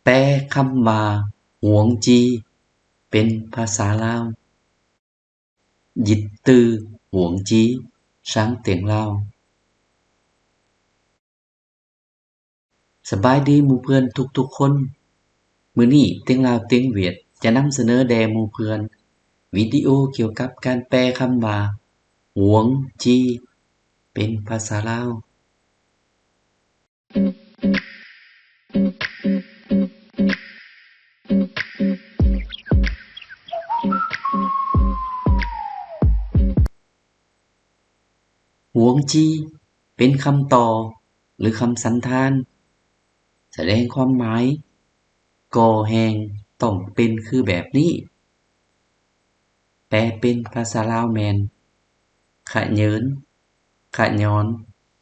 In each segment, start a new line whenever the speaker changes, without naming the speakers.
แปลคำว่าหวงจีเป็นภาษาลาวยิดตือหวงจีช้างเตียงลาวสบายดีหมู่เพื่อนทุกๆคนมื้อนี้เตียงลาวเตียงเวียดจะนำเสนอแด่หมู่เพื่อนวิดีโอเกี่ยวกับการแปลคำว่าหวงจีเป็นภาษาลาวหวงจีเป็นคำต่อหรือคำสันธานแสดงความหมายก่อแหงต้องเป็นคือแบบนี้แปลเป็นภาษาลาวแมนขะเยินขะย้อน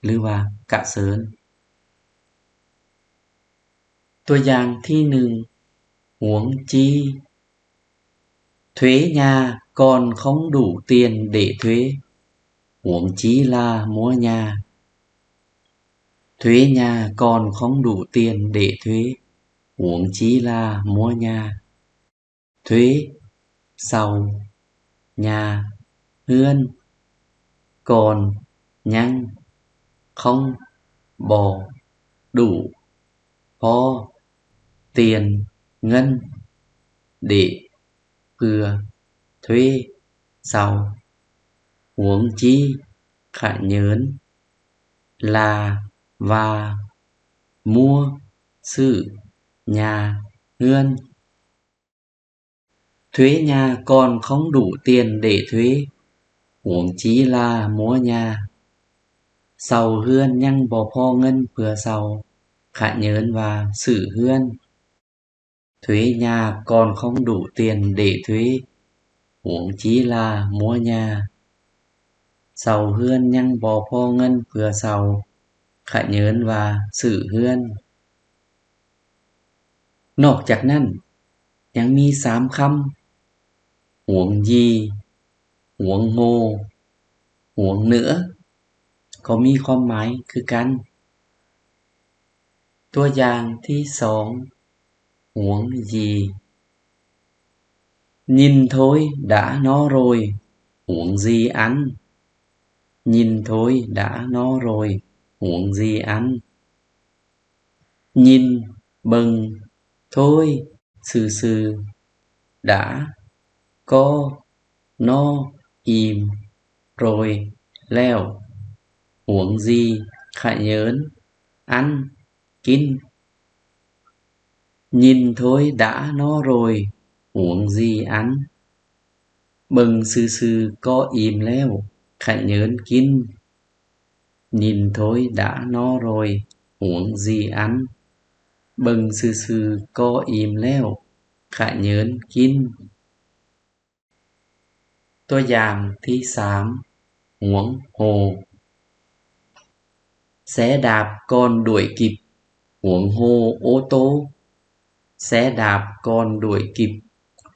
หรือว่ากะเสินตัวอย่างที่1หวงจีthuế nhà còn không đủ tiền để thuế huống chi là mua nhà thuế nhà còn không đủ tiền để thuế huống chi là mua nhà thuế sau nhà hươn còn nhăng không bỏ đủพอ tiền ngân để vừa thuê sau huống chi khả nhớn là và mua sự nhà hươn thuế nhà còn không đủ tiền để thuế huống chi là mua nhà sau hươn nhăng bỏ pho ngân vừa sau khả nhớn và sự hươn thuế nhà còn không đủ tiền để thuế huống chi là mua nhà sau hươn nhăng bỏ pho ngân vừa sau khả nhớn và sự hươn นอกจากนั้นยังมี3คำหวงยีหวงโงหวงเหนือก็มีความหมายคือกันตัวอย่างที่2หวงยี nhìn thôi đã no rồi huống gì ăn nhìn thôi đã no rồi huống gì ăn nhìn bừng thôiซื่อๆ đã có no im rồi แล้วhuống gì ขะเยิน ăn กิน nhìn thôi đã no rồi huống gì ăn เบิ่งซื่อๆก็อิ่มแล้วขะเยินกิน nhìn thôi đã no rồi huống gì ăn เบิ่งซื่อๆก็อิ่มแล้วขะเยินกินตัวอย่างที่3หวงโหxe đạp còn đuổi kịp huống hồ ô tô xe đạp còn đuổi kịp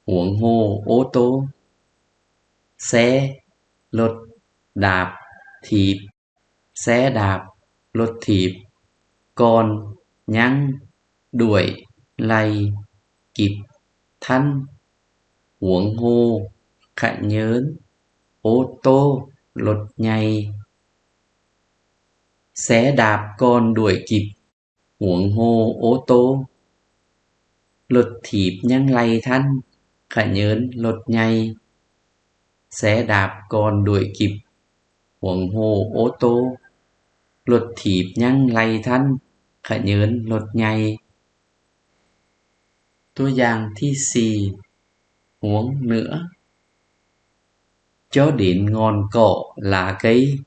huống hồ ô tô xe รถดาบถีบ xe đạp รถถีบ ก่อนยังด้วยไล่กิบทันหวงโฮขะเยินโอโตรถใหญ่ xe đạp còn đuổi kịp หวงโฮโอโตรถถีบยังไล่ทันขะเยินรถใหญ่ xe đạp còn đuổi kịp หวงโฮโอโตรถถีบยังไล่ทันขะเยินรถใหญ่ตัวอย่างที่4หวงเหนือ chó đến ngọn cỏ lá cây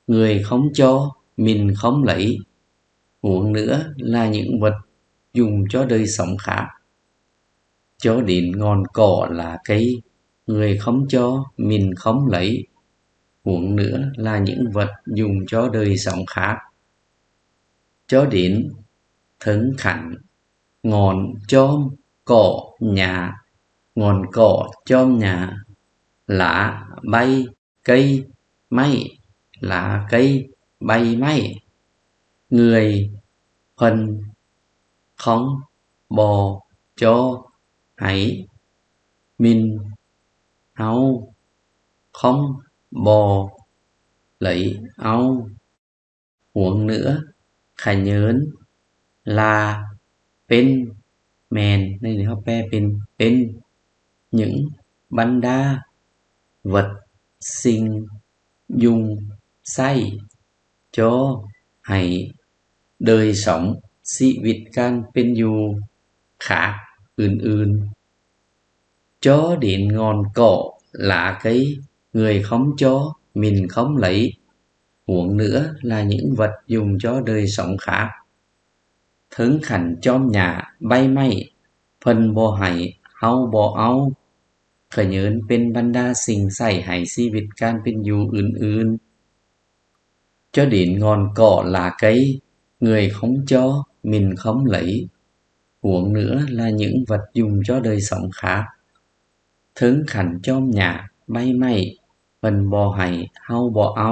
người không cho mình không lấy huống nữa là những vật dùng cho đời sống khác chó đến ngọn cỏ lá cây người không cho mình không lấy huống nữa là những vật dùng cho đời sống khác chó đến thấn khẳng ngọn chom cỏ nhà ngọn cỏ chom nhà lá bay cây mây lá cây bay mây người เพิ่นของ บ่จ้อไหมินเฮาខំบ่ไหลเอาห่วงเหนือขะเยินลาเป็นแมนนี่เฮาแปลเป็นหยังบรรดาvật สิ่งยุงไส้จ้อให้เดยสองชีวิตการเป็นอยู่ขาอื่นๆchó điện ngon cỏ lá cây người không chó mình không lấy huống nữa là những vật dùng cho đời sống khácถึงขันจอมหญ้าใบไม้เพิ่นบ่ให้เฮาบ่เอาขะเยินเป็นบรรดาสิ่งใช้ให้ชีวิตการเป็นอยู่อื่นๆ chó điện ngon cỏ lá cây người không chó mình không lấy huống nữa là những vật dùng cho đời sống khác ถึงขันจอมหญ้าใบไม้เพิ่นบ่ให้เฮาบ่เอา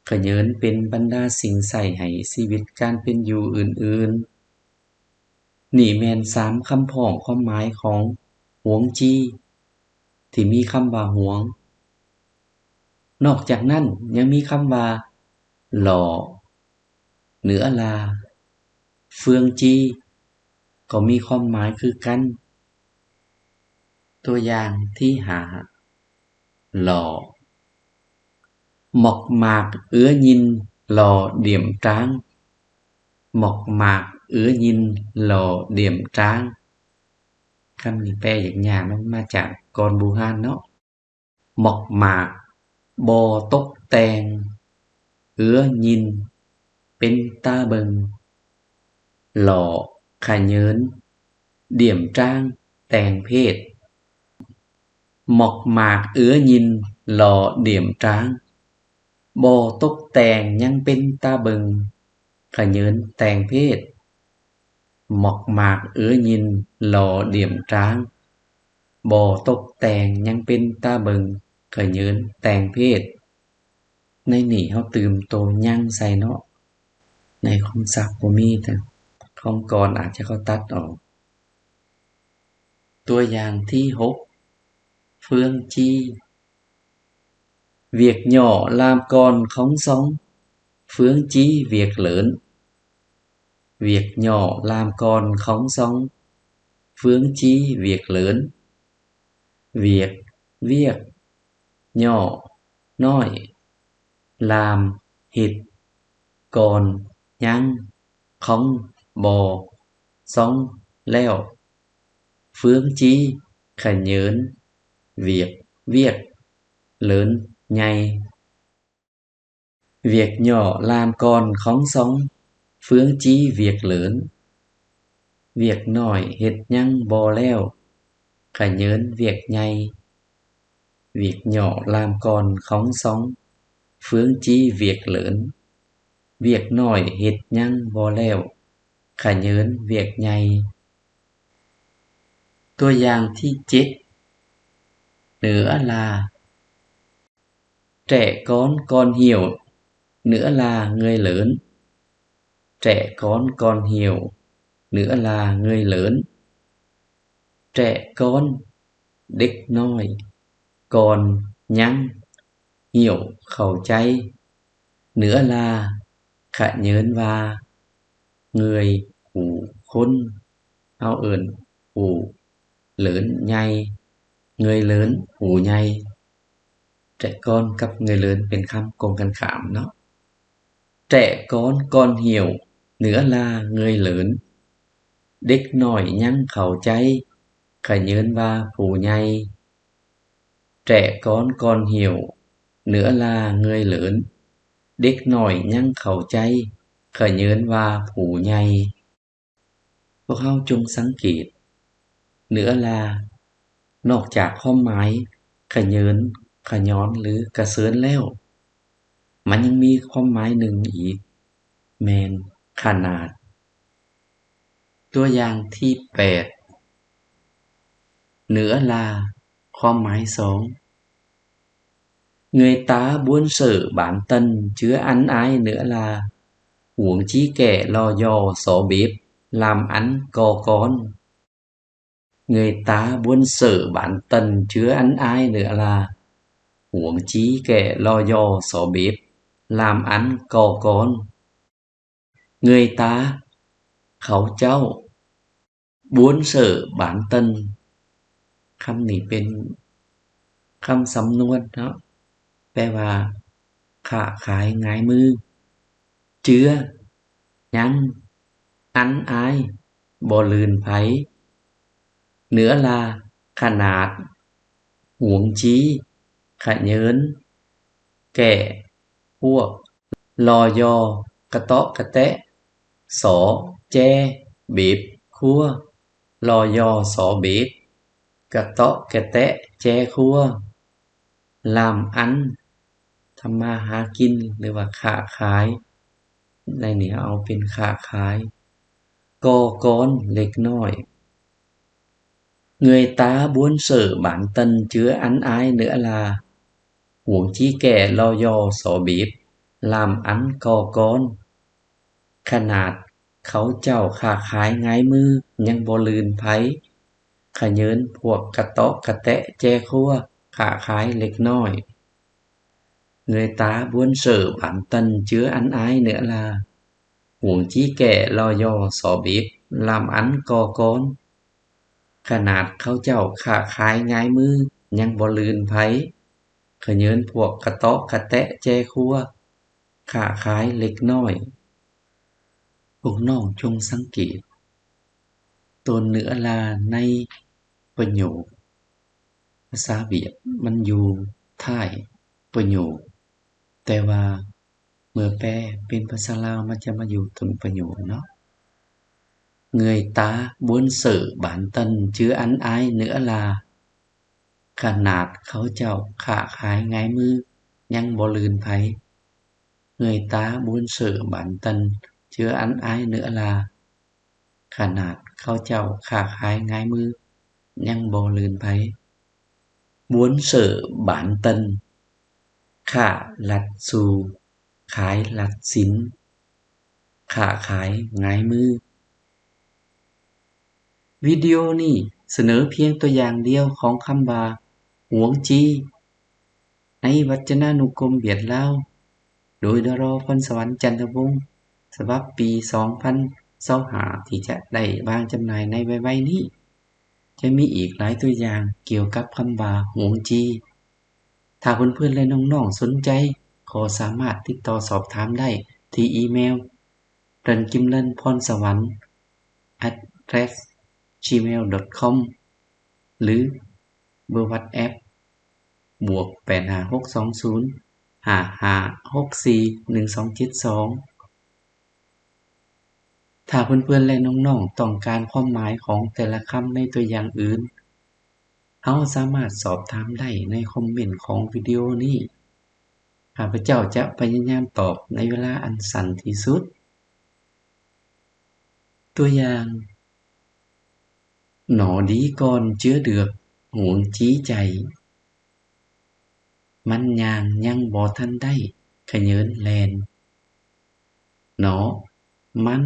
ขะเยินเป็นบรรดาสิ่งใช้ให้ชีวิตการเป็นอยู่อื่นๆนี่แม่น3คำพ้องความหมายของหวงจี้ที่มีคำว่าหวงนอกจากนั้นยังมีคำว่าหล่อเหนือลาเฟืองจีก็มีความหมายคือกันตัวอย่างที่5หล่อmộc mạc ứa nhìn lò điểm tráng mộc mạc ứa nhìn lò điểm tráng คำนี้แปลอย่างยากมันมาจากกรบูฮานเนาะ mộc mạc บ่ตกแต่ง เอื้อยินเป็นตาเบิง หล่อขะเยินเดี่ยมจ้างแต่งเพศ mộc mạc ứa nhìn lò điểm tráng บ่ตกแต่งยังเป็นตาเบิงขะเยินแต่งเพศ mộc mạc ứa nhìn lò điểm tráng บ่ตกแต่งยังเป็นตาเบิงขะเยินแต่งเพศในนี้เฮาตืมโตยังใส่เนาะในคำศัพท์บ่มีแต่คำกรอาจจะเขาตัดออกตัวอย่างที่6เฟืองจี้ việc nhỏ làm còn không xong phương chí việc lớn việc nhỏ làm còn không xong phương chí việc lớn việc việc nhỏ nói làm hít cònยังkhông bò xong leo phương chí khả nhớn việc việc lớn nhạy việc nhỏ làm còn không xong phương chí việc lớn việcน้อยเฮ็ดยังบ่แล้วขะเยิน việc ใหญ่ việc nhỏ làm còn không xong phương chí việc lớn việc น้อยเฮ็ดยังบ่แล้วขะเยิน việc ใหญ่ตัวอย่างที่7เหนือลาtrẻ con hiểu nữa là người lớn trẻ con hiểu nữa là người lớn trẻ con เด็กน้อยก่อนยัง hiểu เข้าใจ nữa là ขะเยินว่า người ผู้คนเฮาเอิ้นผู้เลินใหญ่ người lớn ผู้ใหญ่trẻ con กับ người lớn เป็นคำกงกันข้ามเนาะ trẻ con hiểu nữa là người lớn เด็กน้อยยังเข้าใจขะเยินว่าผู้ใหญ่ trẻ con hiểu nữa là người lớn เด็กน้อยยังเข้าใจขะเยินว่าผู้ใหญ่พวกเฮาจงสังเกตเหนือลานอกจากความหมายขะเยินขะย้อนหรือกระเซินแล้วมันยังมีความหมายหนึ่งอีกแม่นขนาดตัวอย่างที่8เหนือลาความหมาย2 người ta buôn sở bản tân chứa ăn ái nữa là huống chi kẻ lò dò xó bếp làm ăn có con. Người ta buôn sở bán tần chứa ăn ai nữa là huống chi kẻ lò dò xó bếp làm ăn có con. Người ta เขาเจ้า บุญเสอบ้านเตินคำนี้เป็นคำสำนวนเนาะแปลว่าค้าขายง่ายมือเจือยังอันอายบ่ลืนไผเหนือลาขนาดหวงจี้ขะเยินแก่พวกลอยอกระเตาะกระแตะสอแจบีบครัวลอยอสอบีบกระเตาะกระแตะแจครัวลามอันทำมาหากินหรือว่าค้าขายในนี้เอาเป็นค้าขายก่อกอนเล็กน้อย Người ta buôn sở bán tần chứa ăn ai nữa là huống chi kẻ lò dò xó bếp làm ăn có con ขนาดเขาเจ้าค้าขายง่ายมือยังบ่ลืนไผขะเยินพวกกระเตาะกระแตะแจครัวค้าขายเล็กน้อย Người ta buôn sở bán tần chứa ăn ai nữa là huống chi kẻ lò dò xó bếp làm ăn có con ขนาดเขาเจ้าค้าขายง่ายมือยังบ่ลืนไผขะเยินพวกกระเตาะกระแตะแจครัวค้าขายเล็กน้อยพวกน้องจงสังเกตตนเนื้อลาในประโยคภาษาเวียดมันอยู่ท้ายประโยคแต่ว่าเมื่อแปลเป็นภาษาลาวมันจะมาอยู่ต้นประโยคเนาะNgười ta buôn sở bán tần chứa ăn ai nữa là ขนาดเขาเจ้าค้าขายง่ายมือยังบ่ลืนไผ Người ta buôn sở bán tần chứa ăn ai nữa là ขนาดเขาเจ้าค้าขายง่ายมือยังบ่ลืนไผ Buôn sở bán tần ค้าลัดสู่ขายลัดสินค้าขายง่ายมือวิดีโอนี้เสนอเพียงตัวอย่างเดียวของคำว่าหวงจีในวจนานุกรมเวียดลาวโดยดร.พรสวรรค์จันทวงศ์ฉบับปี 2025 ที่จะได้วางจำหน่ายในไวๆนี้จะมีอีกหลายตัวอย่างเกี่ยวกับคำว่าหวงจีถ้าเพื่อนๆและน้องๆสนใจขอสามารถติดต่อสอบถามได้ที่อีเมล ranKimLen.Phonsawan@gmail.com หรือเบอร์ WhatsApp +8562055641272 ถ้าเพื่อนๆและน้องๆต้องการความหมายของแต่ละคำในตัวอย่างอื่นเฮาสามารถสอบถามได้ในคอมเมนต์ของวิดีโอนี้ข้าพเจ้าจะพยายามตอบในเวลาอันสั้นที่สุดตัวอย่างหนอดีก่อนเจื้อเดือกหวงจี้ใจมันย่างยังบ่ทันได้ขะเยินแลนหนอมัน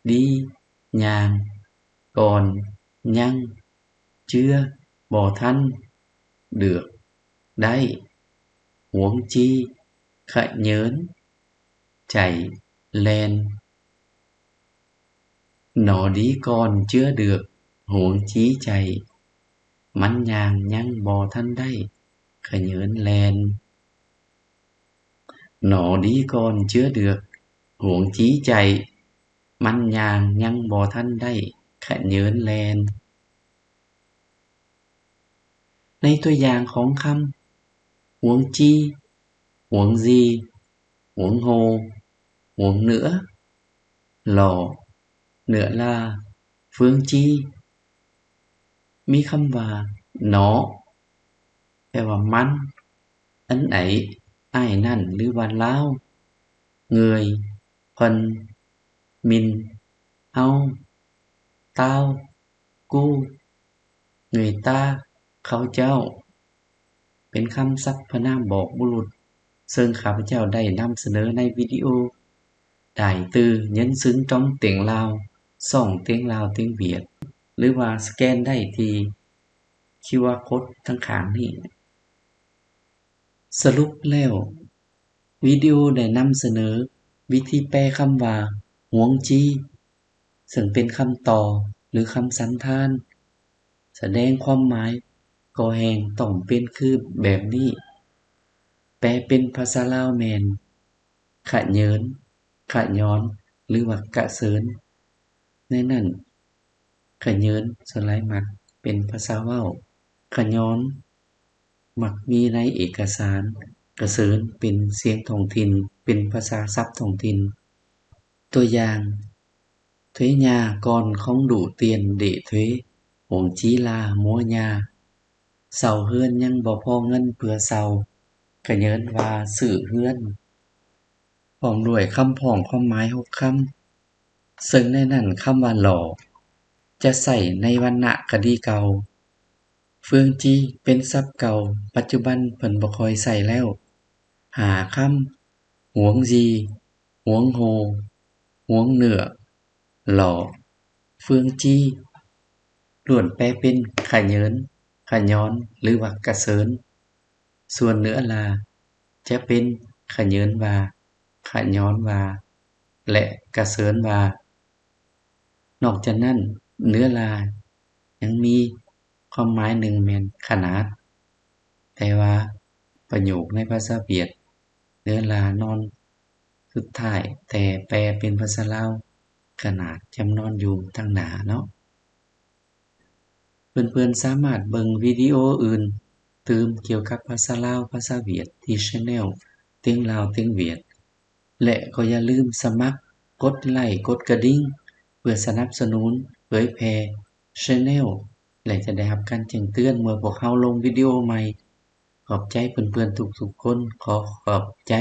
ดีย่างก่อนยังเจื้อบ่ทันเดือกได้หวงจี้ขะเยินใจแลนหนอดีก่อนเจื้อเดือกหวงจี้ใจมันย่างยังบ่ทันได้ขะเยินแลนหนอดีก่อนเจื้อเดือกหวงจี้ใจมันย่างยังบ่ทันได้ขะเยินแลนในตัวอย่างของคำหวงจี้หวงจีหวงโฮหวงเหนือหล่อเหนือลาเฟืองจี้มีคำว่าหนอแปลว่ามันอันไหนอ้ายนั่นหรือว่าลาวเงยเพิ่นมินเฮาตาวกูเงยตาเขาเจ้าเป็นคำสรรพนามบอกบุรุษซึ่งข้าพเจ้าได้นำเสนอในวิดีโอได้ตือเย็นซึ้งtrong tiếng Lào ช่องเตียงลาวเตียงเวียดหรือว่าสแกนได้ที่ QR Code ทั้งข้างนี้สรุปแล้ววิดีโอได้นำเสนอวิธีแปลคำว่าหวงจี้ซึ่งเป็นคำต่อหรือคำสันธานแสดงความหมายก็แฮ่งต้องเป็นคือแบบนี้แปลเป็นภาษาลาวแม่นขะเยินขะย้อนหรือว่ากะเสิญในนั้นขะเยินส่วนหลายมักเป็นภาษาเว้าขะย้อนมักมีในเอกสารกะเสิญเป็นเสียงท้องถิ่นเป็นภาษาศัพท์ท้องถิ่นตัวอย่างthuế nhà còn không đủ tiền để thuế huống chi là mua nhà เซาเรือนยังบ่พอเงินเพื่อเซาก็เยินว่าซื้อเรือนพร้อมด้วยคำพ้องความหมาย6คำซึ่งในนั้นคำว่าหล่อจะใช้ในวรรณคดีเก่าเฟืองจี้เป็นศัพท์เก่าปัจจุบันเพิ่นบ่ค่อยใช้แล้ว5คำหวงจีหวงโฮหวงเหนือหล่อเฟืองจี้ล้วนแปลเป็นขะเยินขะย้อนหรือว่ากะเสิญส่วนเหนือลาจะเป็นขะเยินว่าขะย้อนว่าและกะเสิญว่านอกจากนั้นเหนือลายังมีความหมายหนึ่งแม่นขนาดแต่ว่าประโยคในภาษาเวียดเหนือลานอนสุดท้ายแต่แปลเป็นภาษาลาวขนาดจำนอนอยู่ทางหน้าเนาะเพื่อนๆสามารถเบิ่งวิดีโออื่นตื่มเกี่ยวกับภาษาลาวภาษาเวียดที่ Channel เตียงลาวเตียงเวียดและก็อย่าลืมสมัครกดไลค์กดกระดิ่งเพื่อสนับสนุนเผยแพร่ Channel และจะได้รับการแจ้งเตือนเมื่อพวกเราลงวิดีโอใหม่ขอบใจเพื่อนๆทุกๆคนขอบใจ